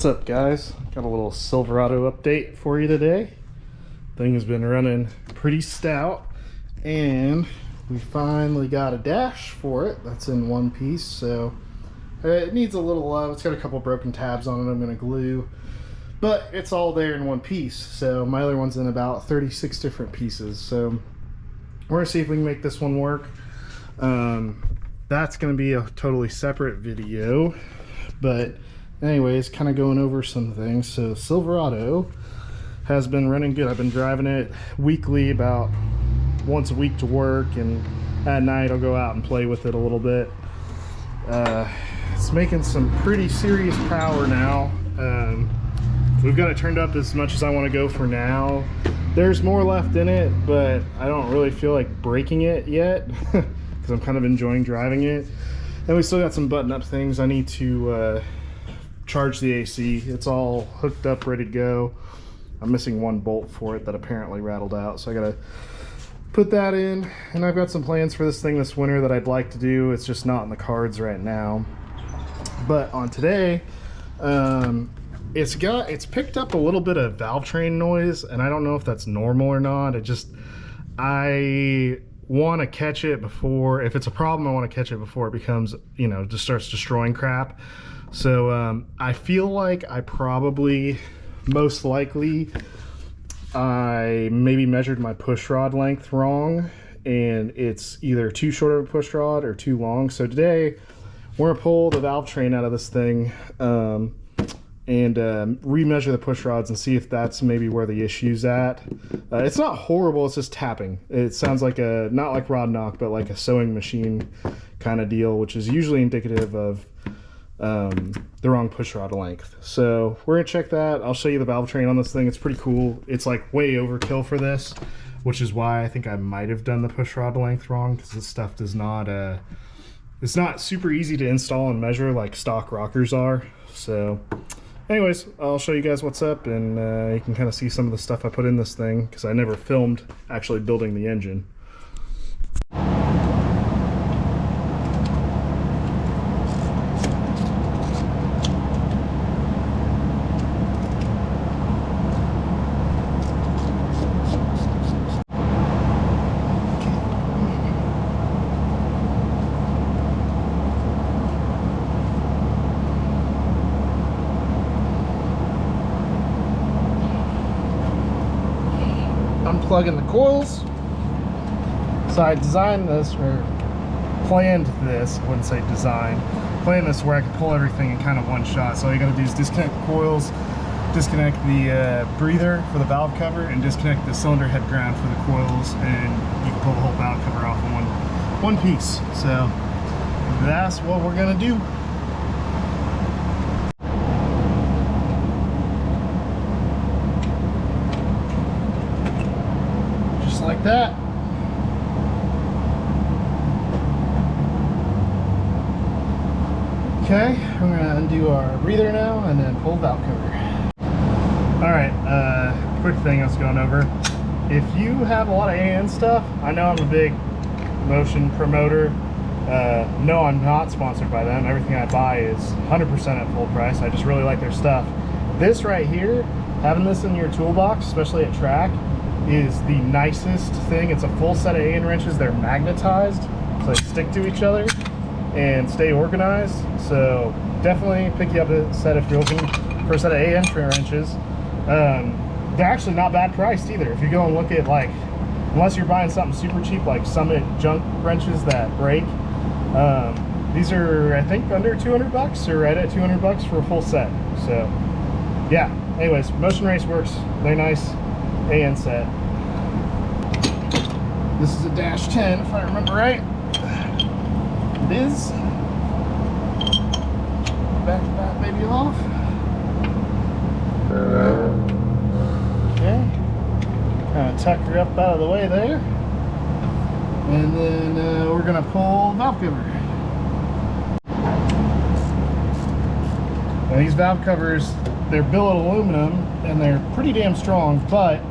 up, guys? Got a little Silverado update for you today. Thing has been running pretty stout, and we finally got a dash for it that's in one piece. So it needs a little love. It's got a couple broken tabs on it I'm gonna glue, but it's all there in one piece. So my other one's in about 36 different pieces, so we're gonna see if we can make this one work. That's gonna be a totally separate video, but anyways, kind of going over some things. So Silverado has been running good. I've been driving it weekly, about once a week to work, and at night I'll go out and play with it a little bit. It's making some pretty serious power now. We've got it turned up as much as I want to go for now. There's more left in it, but I don't really feel like breaking it yet because I'm kind of enjoying driving it. And we still got some button up things. I need to charge the AC. It's all hooked up, ready to go. I'm missing one bolt for it that apparently rattled out, so I gotta put that in. And I've got some plans for this thing this winter that I'd like to do. It's just not in the cards right now. But on today, it's picked up a little bit of valve train noise, and I don't know if that's normal or not. I want to catch it before, if it's a problem, I want to catch it before it becomes, you know, just starts destroying crap. So I feel like I probably, most likely, I maybe measured my push rod length wrong, and it's either too short of a push rod or too long. So today we're gonna pull the valve train out of this thing and remeasure the push rods and see if that's maybe where the issue's at. It's not horrible, it's just tapping. It sounds like not like rod knock, but like a sewing machine kind of deal, which is usually indicative of the wrong push rod length. So we're gonna check that. I'll show you the valve train on this thing. It's pretty cool. It's like way overkill for this, which is why I think I might have done the push rod length wrong, because this stuff does not it's not super easy to install and measure like stock rockers are. So anyways, I'll show you guys what's up, and you can kind of see some of the stuff I put in this thing, because I never filmed actually building the engine. Unplugging the coils. So I designed this, or planned this, I wouldn't say design, planned this where I could pull everything in kind of one shot. So all you gotta do is disconnect the coils, disconnect the breather for the valve cover, and disconnect the cylinder head ground for the coils, and you can pull the whole valve cover off in one piece. So that's what we're gonna do. Like that. Okay, I'm gonna undo our breather now and then pull valve cover. Alright, quick thing I was going over. If you have a lot of AN stuff, I know I'm a big Motion promoter. No, I'm not sponsored by them. Everything I buy is 100% at full price. I just really like their stuff. This right here, having this in your toolbox, especially at track, is the nicest thing. It's a full set of AN wrenches. They're magnetized, so they stick to each other and stay organized. So definitely pick you up a set if you're looking for a set of AN wrenches. They're actually not bad priced either. If you go and look at, like, unless you're buying something super cheap like Summit junk wrenches that break, these are, I think, under 200 bucks or right at 200 bucks for a full set. So yeah, anyways, Motion Race works. They're nice. AN set. This is a Dash 10 if I remember right. It is. Back that baby off. Okay. Kind of tuck her up out of the way there. And then we're gonna pull valve cover. Now these valve covers, they're billet aluminum and they're pretty damn strong, but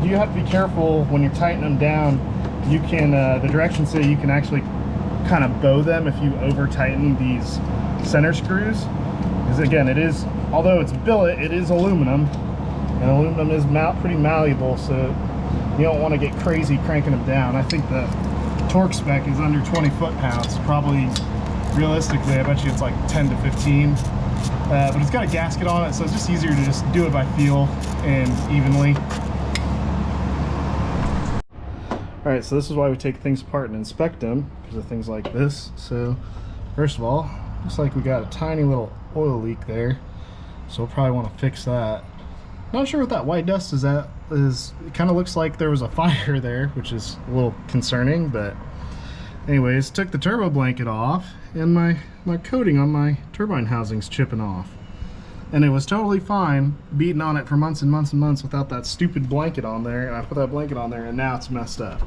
you have to be careful when you're tightening them down. You can, the directions say you can actually kind of bow them if you over tighten these center screws. Because again, it is, although it's billet, it is aluminum, and aluminum is pretty malleable, so you don't want to get crazy cranking them down. I think the torque spec is under 20 foot-pounds. Probably, realistically, I bet you it's like 10 to 15. But it's got a gasket on it, so it's just easier to just do it by feel and evenly. Alright, so this is why we take things apart and inspect them, because of things like this. So, first of all, looks like we got a tiny little oil leak there, so we'll probably want to fix that. Not sure what that white dust is at. It kind of looks like there was a fire there, which is a little concerning, but anyways, took the turbo blanket off, and my coating on my turbine housing's chipping off. And it was totally fine beating on it for months and months and months without that stupid blanket on there, and I put that blanket on there and now it's messed up.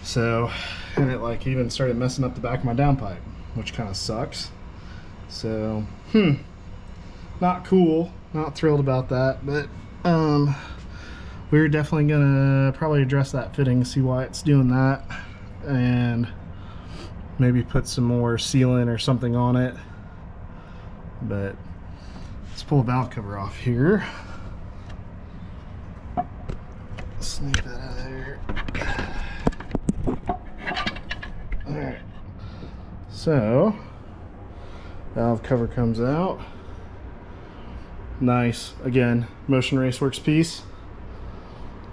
So, and it like even started messing up the back of my downpipe, which kind of sucks. So, not cool, not thrilled about that, but we're definitely gonna probably address that fitting, see why it's doing that, and maybe put some more sealant or something on it. But let's pull the valve cover off here. Sneak that out of there. Alright. So, valve cover comes out. Nice. Again, Motion Raceworks piece.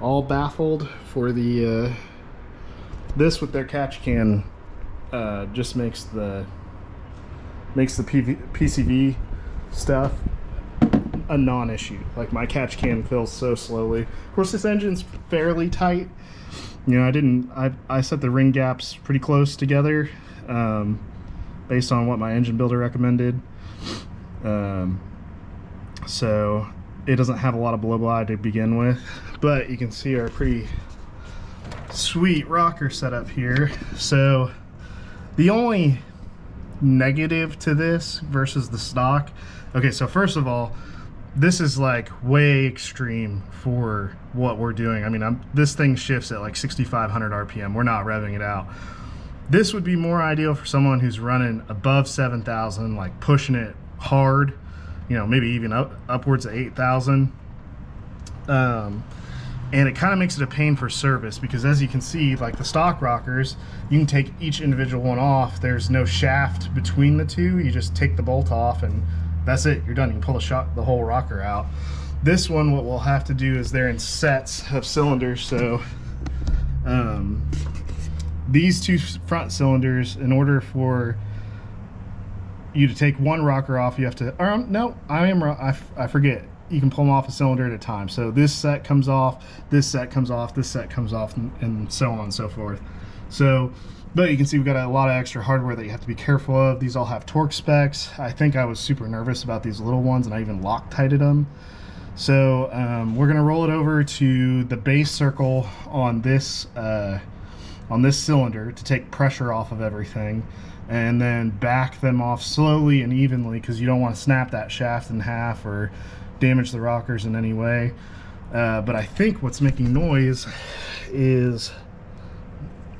All baffled for the this with their catch can just makes the PCV stuff a non-issue. Like, my catch can fills so slowly. Of course, this engine's fairly tight. You know, I set the ring gaps pretty close together based on what my engine builder recommended. So it doesn't have a lot of blow-by to begin with, but you can see our pretty sweet rocker setup here. So the only negative to this versus the stock, okay, so first of all, this is like way extreme for what we're doing. I mean, this thing shifts at like 6,500 RPM. We're not revving it out. This would be more ideal for someone who's running above 7,000, like pushing it hard, you know, maybe even upwards of 8,000. And it kind of makes it a pain for service, because as you can see, like the stock rockers, you can take each individual one off. There's no shaft between the two. You just take the bolt off and that's it. You're done. You can pull the whole rocker out. This one, what we'll have to do is they're in sets of cylinders. So these two front cylinders, in order for you to take one rocker off, you have to, or no, I am wrong. I forget. You can pull them off a cylinder at a time. So this set comes off, this set comes off, this set comes off, and so on and so forth. So, but you can see we've got a lot of extra hardware that you have to be careful of. These all have torque specs. I think I was super nervous about these little ones, and I even Loctited them. So we're gonna roll it over to the base circle on this cylinder to take pressure off of everything, and then back them off slowly and evenly, because you don't want to snap that shaft in half or damage the rockers in any way. But I think what's making noise is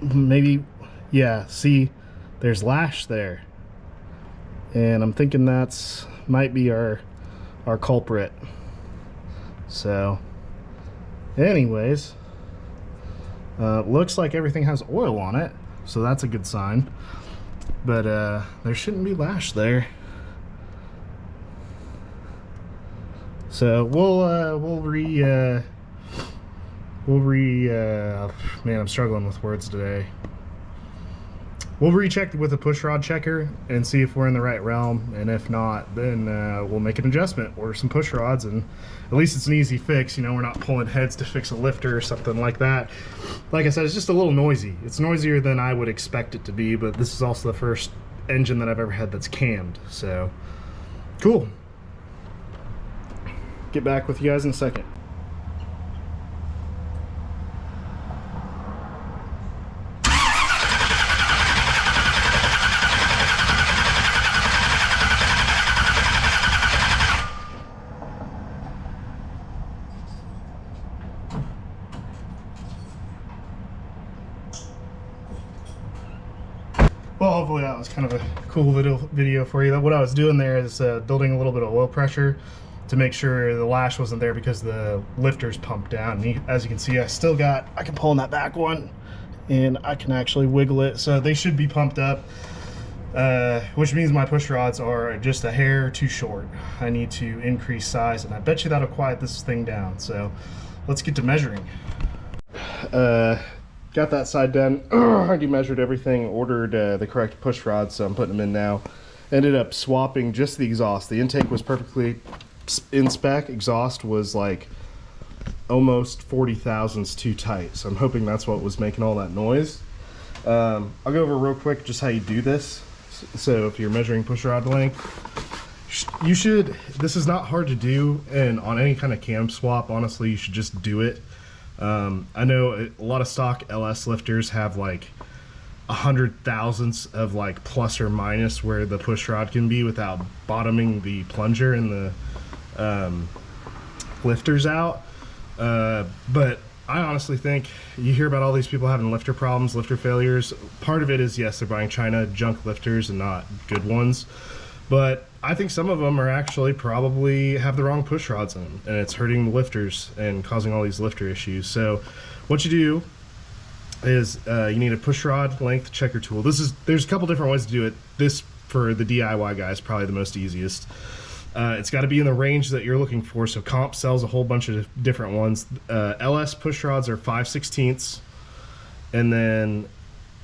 maybe, yeah, see, there's lash there, and I'm thinking that's might be our culprit. So anyways, looks like everything has oil on it, so that's a good sign. But there shouldn't be lash there. So man, I'm struggling with words today. We'll recheck with a push rod checker and see if we're in the right realm, and if not, then we'll make an adjustment, order some push rods, and at least it's an easy fix. You know, we're not pulling heads to fix a lifter or something like that. Like I said, it's just a little noisy. It's noisier than I would expect it to be, but this is also the first engine that I've ever had that's cammed, so cool. Get back with you guys in a second. Well, hopefully that was kind of a cool video for you. What I was doing there is building a little bit of oil pressure to make sure the lash wasn't there because the lifter's pumped down. And as you can see, I can pull on that back one and I can actually wiggle it. So they should be pumped up, which means my push rods are just a hair too short. I need to increase size, and I bet you that'll quiet this thing down. So let's get to measuring. Got that side done. Already measured everything, ordered the correct push rods, so I'm putting them in now. Ended up swapping just the exhaust. The intake was perfectly in spec. Exhaust was like almost 40 thousandths too tight, so I'm hoping that's what was making all that noise. I'll go over real quick just how you do this. So if you're measuring push rod length, you should, this is not hard to do, and on any kind of cam swap, honestly, you should just do it. I know a lot of stock LS lifters have like 100 thousandths of like plus or minus where the push rod can be without bottoming the plunger and the lifters out. But I honestly think you hear about all these people having lifter problems, lifter failures. Part of it is, yes, they're buying China junk lifters and not good ones. But I think some of them are actually probably have the wrong push rods in them, and it's hurting the lifters and causing all these lifter issues. So what you do is you need a push rod length checker tool. There's a couple different ways to do it. This, for the DIY guy, is probably the most easiest. It's got to be in the range that you're looking for. So Comp sells a whole bunch of different ones. LS push rods are 5/16, and then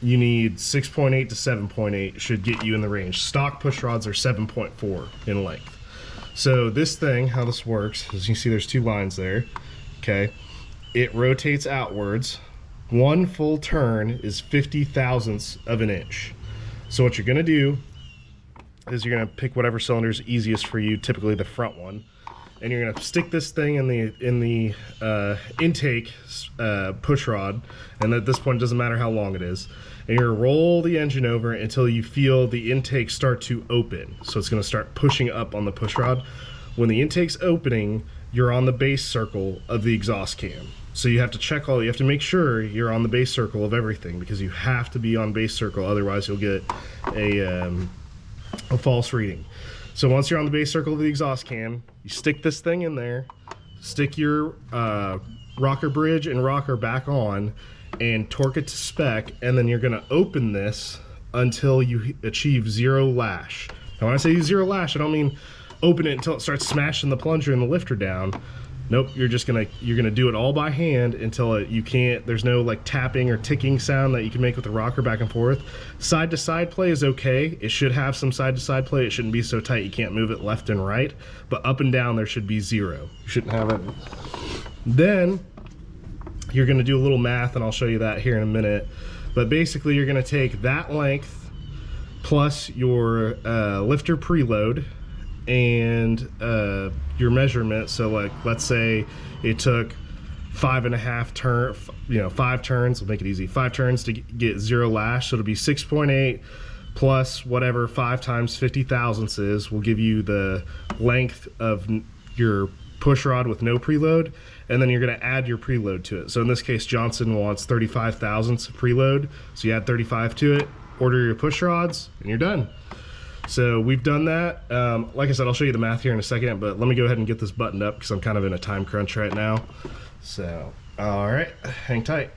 you need 6.8 to 7.8 should get you in the range. Stock push rods are 7.4 in length. So this thing, how this works, as you see, there's two lines there. Okay, it rotates outwards. One full turn is 50 thousandths of an inch. So what you're going to do is you're going to pick whatever cylinder is easiest for you, typically the front one, and you're going to stick this thing in the intake push rod, and at this point it doesn't matter how long it is, and you're going to roll the engine over until you feel the intake start to open. So it's going to start pushing up on the push rod. When the intake's opening, you're on the base circle of the exhaust cam. So you have to check you have to make sure you're on the base circle of everything, because you have to be on base circle, otherwise you'll get a false reading. So once you're on the base circle of the exhaust cam, you stick this thing in there, stick your rocker bridge and rocker back on, and torque it to spec, and then you're going to open this until you achieve zero lash. Now when I say zero lash, I don't mean open it until it starts smashing the plunger and the lifter down. Nope, you're gonna do it all by hand until you can't, there's no like tapping or ticking sound that you can make with the rocker back and forth. Side to side play is okay. It should have some side to side play. It shouldn't be so tight you can't move it left and right, but up and down there should be zero. You shouldn't have it. Then you're gonna do a little math, and I'll show you that here in a minute. But basically you're gonna take that length plus your lifter preload and your measurement. So like, let's say it took 5.5 turns, 5 turns, we'll make it easy, 5 turns to get zero lash. So it'll be 6.8 plus whatever 5 times 50 thousandths is, will give you the length of your push rod with no preload, and then you're going to add your preload to it. So in this case, Johnson wants 35 thousandths of preload, so you add 35 to it, order your push rods, and you're done. So we've done that. Like I said, I'll show you the math here in a second, but let me go ahead and get this buttoned up because I'm kind of in a time crunch right now. So, all right, hang tight.